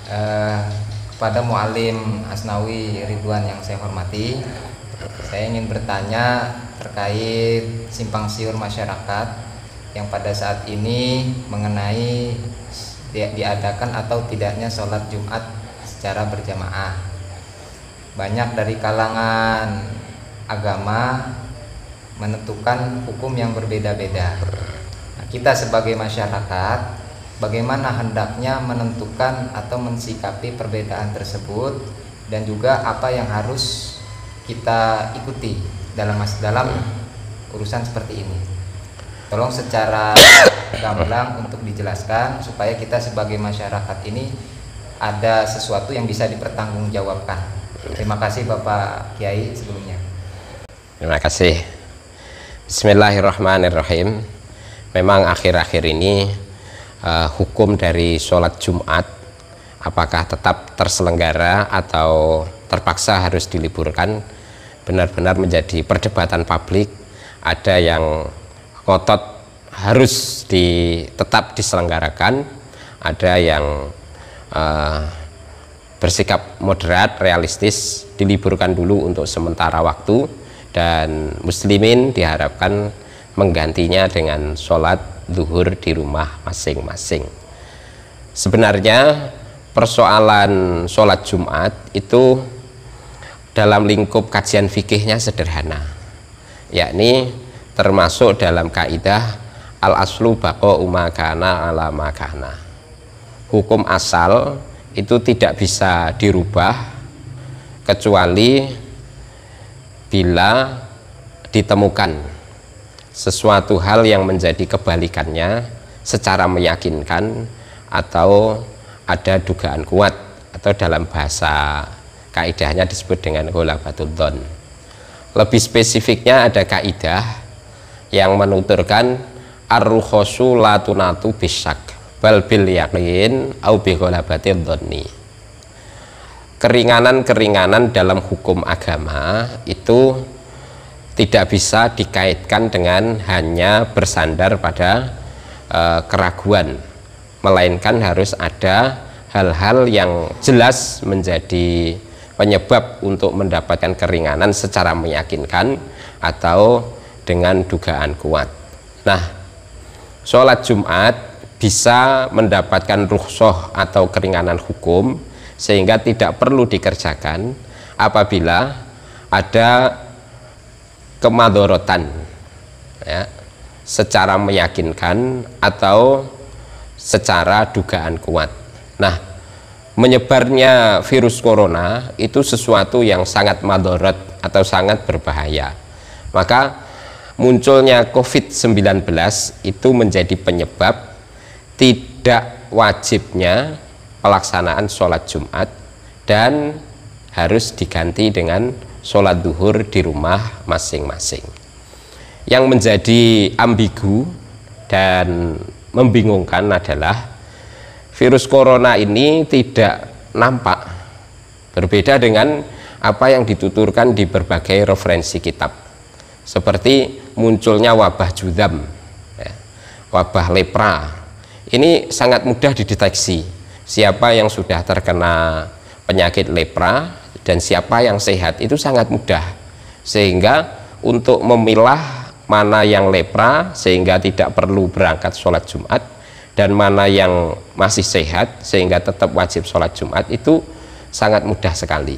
Eh, Kepada Mu'alim Asnawi Ridwan yang saya hormati, saya ingin bertanya terkait simpang siur masyarakat yang pada saat ini mengenai diadakan atau tidaknya sholat Jumat secara berjamaah. Banyak dari kalangan agama menentukan hukum yang berbeda-beda. Nah, kita sebagai masyarakat, bagaimana hendaknya menentukan atau mensikapi perbedaan tersebut, dan juga apa yang harus kita ikuti dalam urusan seperti ini. Tolong secara gamblang untuk dijelaskan supaya kita sebagai masyarakat ini ada sesuatu yang bisa dipertanggungjawabkan. Terima kasih Bapak Kiai sebelumnya. Terima kasih. Bismillahirrahmanirrahim. Memang akhir-akhir ini hukum dari sholat Jumat apakah tetap terselenggara atau terpaksa harus diliburkan benar-benar menjadi perdebatan publik. Ada yang ngotot harus tetap diselenggarakan, ada yang bersikap moderat, realistis, diliburkan dulu untuk sementara waktu, dan muslimin diharapkan menggantinya dengan sholat zuhur di rumah masing-masing. Sebenarnya persoalan sholat Jumat itu dalam lingkup kajian fikihnya sederhana, yakni termasuk dalam kaidah al-aslu baqa'u ma kana ala ma kana. Hukum asal itu tidak bisa dirubah kecuali bila ditemukan sesuatu hal yang menjadi kebalikannya secara meyakinkan atau ada dugaan kuat, atau dalam bahasa kaidahnya disebut dengan ghalabatul dzan. Lebih spesifiknya ada kaidah yang menuturkan ar-rukhasu la tunatu bisyak bal bil yaqin au bi ghalabatil dzanni. Keringanan-keringanan dalam hukum agama itu tidak bisa dikaitkan dengan hanya bersandar pada keraguan, melainkan harus ada hal-hal yang jelas menjadi penyebab untuk mendapatkan keringanan secara meyakinkan atau dengan dugaan kuat. Nah, sholat Jumat bisa mendapatkan rukhsah atau keringanan hukum sehingga tidak perlu dikerjakan apabila ada kemadorotan, ya, secara meyakinkan atau secara dugaan kuat. Nah, menyebarnya virus corona itu sesuatu yang sangat madorot atau sangat berbahaya. Maka munculnya COVID-19 itu menjadi penyebab tidak wajibnya pelaksanaan sholat Jumat dan harus diganti dengan sholat zuhur di rumah masing-masing. Yang menjadi ambigu dan membingungkan adalah virus corona ini tidak nampak, berbeda dengan apa yang dituturkan di berbagai referensi kitab, seperti munculnya wabah judam, ya, wabah lepra. Ini sangat mudah dideteksi siapa yang sudah terkena penyakit lepra dan siapa yang sehat, itu sangat mudah, sehingga untuk memilah mana yang lepra sehingga tidak perlu berangkat sholat Jumat dan mana yang masih sehat sehingga tetap wajib sholat Jumat itu sangat mudah sekali.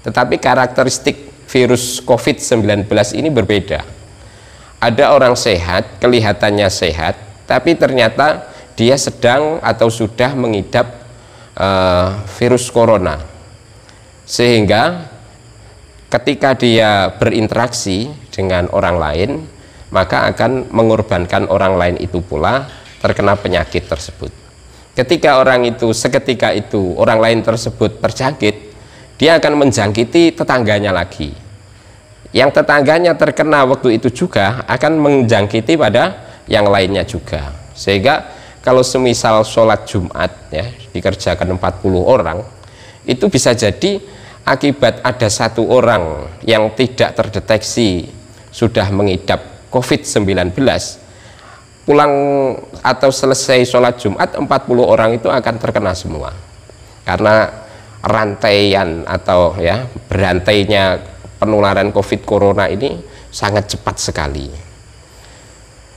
Tetapi karakteristik virus COVID-19 ini berbeda. Ada orang sehat, kelihatannya sehat, tapi ternyata dia sedang atau sudah mengidap virus corona, sehingga ketika dia berinteraksi dengan orang lain maka akan mengorbankan orang lain itu pula terkena penyakit tersebut. Ketika orang itu seketika itu orang lain tersebut terjangkit, dia akan menjangkiti tetangganya lagi. Yang tetangganya terkena waktu itu juga akan menjangkiti pada yang lainnya juga. Sehingga kalau semisal sholat Jumat, ya, dikerjakan 40 orang, itu bisa jadi akibat ada satu orang yang tidak terdeteksi sudah mengidap COVID-19, pulang atau selesai sholat Jumat 40 orang itu akan terkena semua. karena rantaian atau ya berantainya penularan COVID corona ini sangat cepat sekali.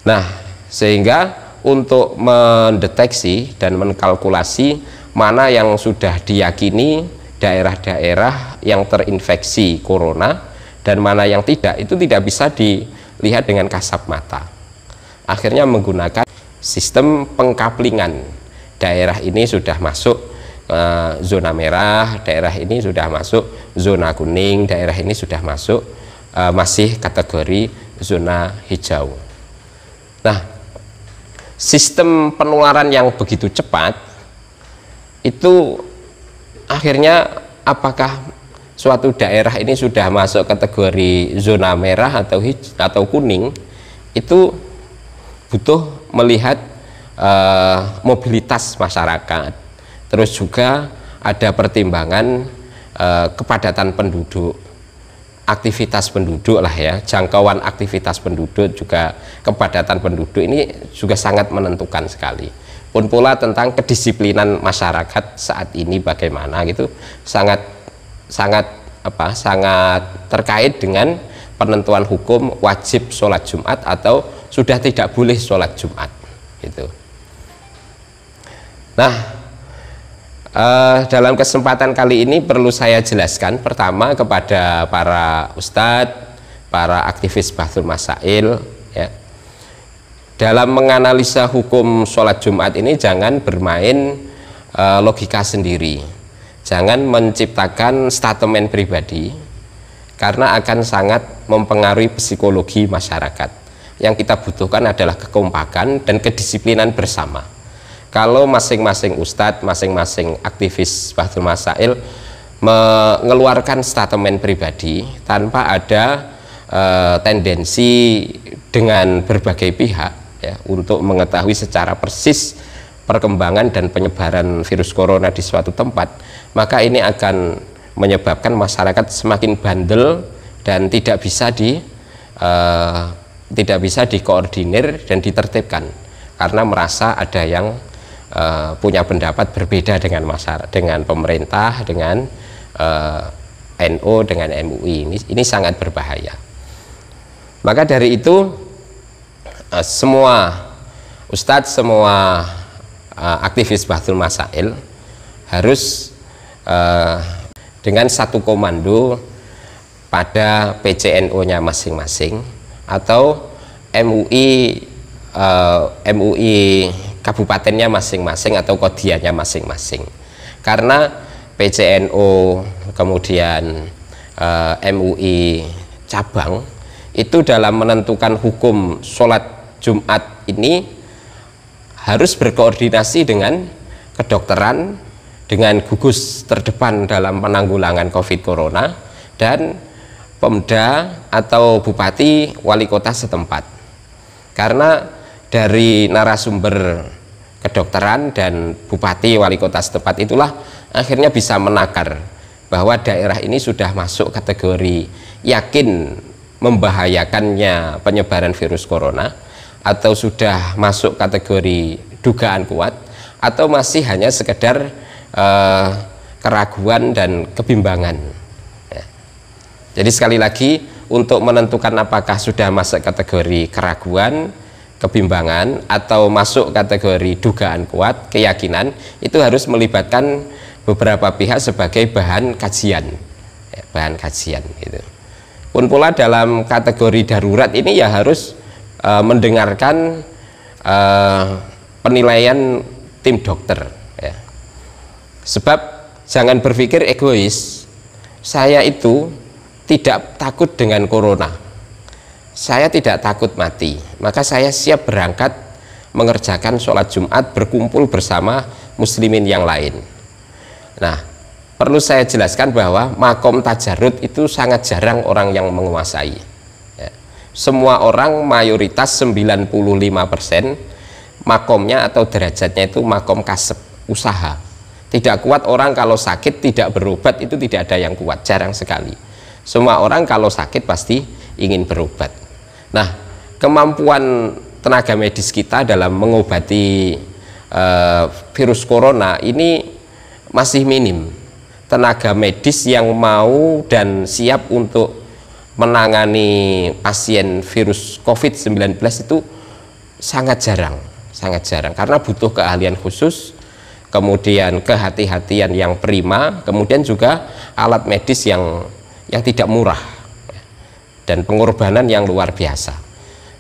Nah, sehingga untuk mendeteksi dan menkalkulasi mana yang sudah diyakini daerah-daerah yang terinfeksi corona dan mana yang tidak, itu tidak bisa dilihat dengan kasat mata. Akhirnya menggunakan sistem pengkaplingan. Daerah ini sudah masuk zona merah, daerah ini sudah masuk zona kuning, daerah ini sudah masuk masih kategori zona hijau. Nah, sistem penularan yang begitu cepat itu akhirnya apakah suatu daerah ini sudah masuk kategori zona merah atau kuning, itu butuh melihat mobilitas masyarakat, terus juga ada pertimbangan kepadatan penduduk, aktivitas penduduk lah ya, jangkauan aktivitas penduduk, juga kepadatan penduduk ini juga sangat menentukan sekali. Pun pula tentang kedisiplinan masyarakat saat ini bagaimana gitu, sangat terkait dengan penentuan hukum wajib sholat Jumat atau sudah tidak boleh sholat Jumat gitu. Nah, dalam kesempatan kali ini perlu saya jelaskan pertama kepada para ustadz, para aktivis Bahtul Masail ya. Dalam menganalisa hukum sholat Jumat ini jangan bermain logika sendiri, jangan menciptakan statement pribadi karena akan sangat mempengaruhi psikologi masyarakat. Yang kita butuhkan adalah kekompakan dan kedisiplinan bersama. Kalau masing-masing ustadz, masing-masing aktivis Bahtul Masail mengeluarkan statement pribadi tanpa ada tendensi dengan berbagai pihak ya, untuk mengetahui secara persis perkembangan dan penyebaran virus corona di suatu tempat, maka ini akan menyebabkan masyarakat semakin bandel dan tidak bisa dikoordinir dan ditertibkan karena merasa ada yang punya pendapat berbeda dengan masyarakat, dengan pemerintah, dengan NU, dengan MUI. Ini sangat berbahaya. Maka dari itu semua ustadz, semua aktivis Bahtul Masail harus dengan satu komando pada PCNO-nya masing-masing atau MUI kabupatennya masing-masing atau kodianya masing-masing. Karena PCNO kemudian MUI cabang itu dalam menentukan hukum sholat Jumat ini harus berkoordinasi dengan kedokteran, dengan gugus terdepan dalam penanggulangan COVID corona dan Pemda atau bupati wali kota setempat. Karena dari narasumber kedokteran dan bupati wali kota setempat itulah akhirnya bisa menakar bahwa daerah ini sudah masuk kategori yakin membahayakannya penyebaran virus corona, atau sudah masuk kategori dugaan kuat, atau masih hanya sekedar keraguan dan kebimbangan. Jadi sekali lagi, untuk menentukan apakah sudah masuk kategori keraguan, kebimbangan, atau masuk kategori dugaan kuat, keyakinan, itu harus melibatkan beberapa pihak sebagai bahan kajian, bahan kajian gitu. Pun pula dalam kategori darurat ini ya harus mendengarkan penilaian tim dokter ya. Sebab jangan berpikir egois, saya itu tidak takut dengan corona, saya tidak takut mati, maka saya siap berangkat mengerjakan sholat Jumat berkumpul bersama muslimin yang lain. Nah, perlu saya jelaskan bahwa makom tajarud itu sangat jarang orang yang menguasai ya. Semua orang, mayoritas 95% makomnya atau derajatnya itu makom kasep, usaha. Tidak kuat orang kalau sakit tidak berobat, itu tidak ada yang kuat, jarang sekali. Semua orang kalau sakit pasti ingin berobat. Nah, kemampuan tenaga medis kita dalam mengobati virus corona ini masih minim. Tenaga medis yang mau dan siap untuk menangani pasien virus COVID-19 itu sangat jarang karena butuh keahlian khusus, kemudian kehati-hatian yang prima, kemudian juga alat medis yang tidak murah dan pengorbanan yang luar biasa.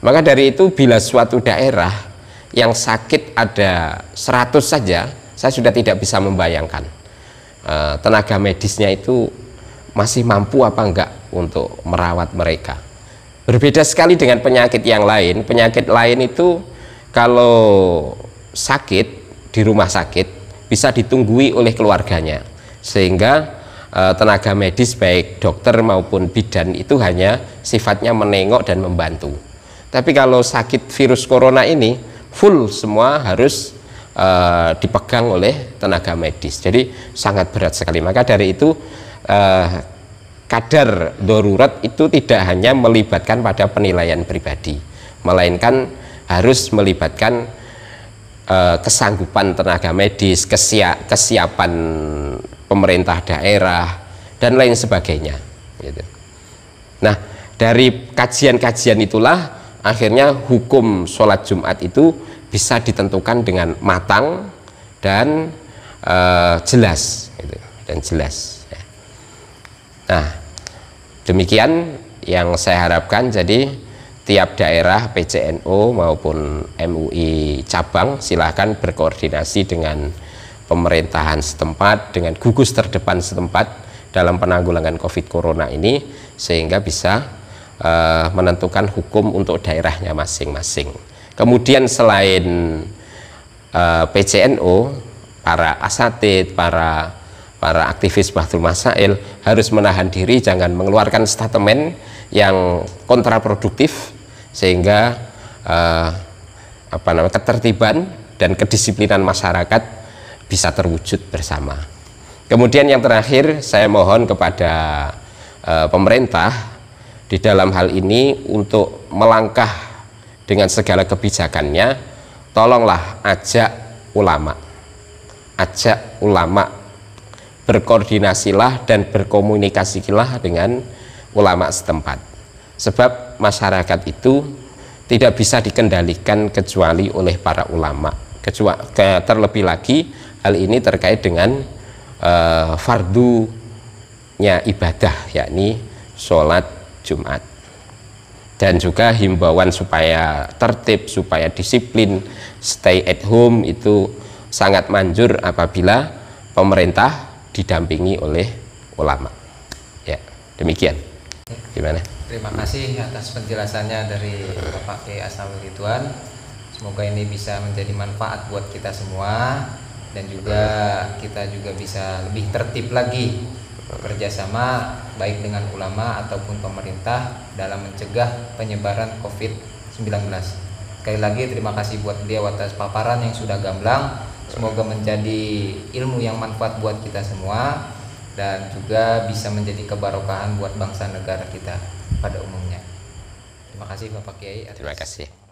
Maka dari itu bila suatu daerah yang sakit ada 100 saja, saya sudah tidak bisa membayangkan tenaga medisnya itu masih mampu apa enggak untuk merawat mereka. Berbeda sekali dengan penyakit yang lain. Penyakit lain itu kalau sakit di rumah sakit bisa ditunggui oleh keluarganya, sehingga tenaga medis baik dokter maupun bidan itu hanya sifatnya menengok dan membantu. Tapi kalau sakit virus corona ini full semua harus dipegang oleh tenaga medis, jadi sangat berat sekali. Maka dari itu kadar darurat itu tidak hanya melibatkan pada penilaian pribadi, melainkan harus melibatkan kesanggupan tenaga medis, kesiapan pemerintah daerah dan lain sebagainya gitu. Nah, dari kajian-kajian itulah akhirnya hukum sholat Jumat itu bisa ditentukan dengan matang dan jelas gitu, dan jelas ya. Nah, demikian yang saya harapkan. Jadi tiap daerah PCNO maupun MUI cabang silahkan berkoordinasi dengan pemerintahan setempat, dengan gugus terdepan setempat dalam penanggulangan COVID Corona ini, sehingga bisa menentukan hukum untuk daerahnya masing-masing. Kemudian selain PCNO, para asatid, para aktivis Bahdul Masail harus menahan diri, jangan mengeluarkan statement yang kontraproduktif, sehingga ketertiban dan kedisiplinan masyarakat bisa terwujud bersama. Kemudian yang terakhir, saya mohon kepada pemerintah di dalam hal ini untuk melangkah dengan segala kebijakannya, tolonglah ajak ulama, berkoordinasilah dan berkomunikasilah dengan ulama setempat, sebab masyarakat itu tidak bisa dikendalikan kecuali oleh para ulama. Terlebih lagi hal ini terkait dengan fardunya ibadah, yakni sholat Jumat, dan juga himbauan supaya tertib, supaya disiplin, stay at home itu sangat manjur apabila pemerintah didampingi oleh ulama. Ya, demikian. Gimana? Terima kasih atas penjelasannya dari Bapak Kiai Asnawi Ridwan. Semoga ini bisa menjadi manfaat buat kita semua, dan juga kita juga bisa lebih tertib lagi bekerja sama baik dengan ulama ataupun pemerintah dalam mencegah penyebaran COVID-19. Sekali lagi terima kasih buat beliau atas paparan yang sudah gamblang. Semoga menjadi ilmu yang manfaat buat kita semua, dan juga bisa menjadi kebarokahan buat bangsa negara kita pada umumnya. Terima kasih Bapak Kiai. Terima kasih.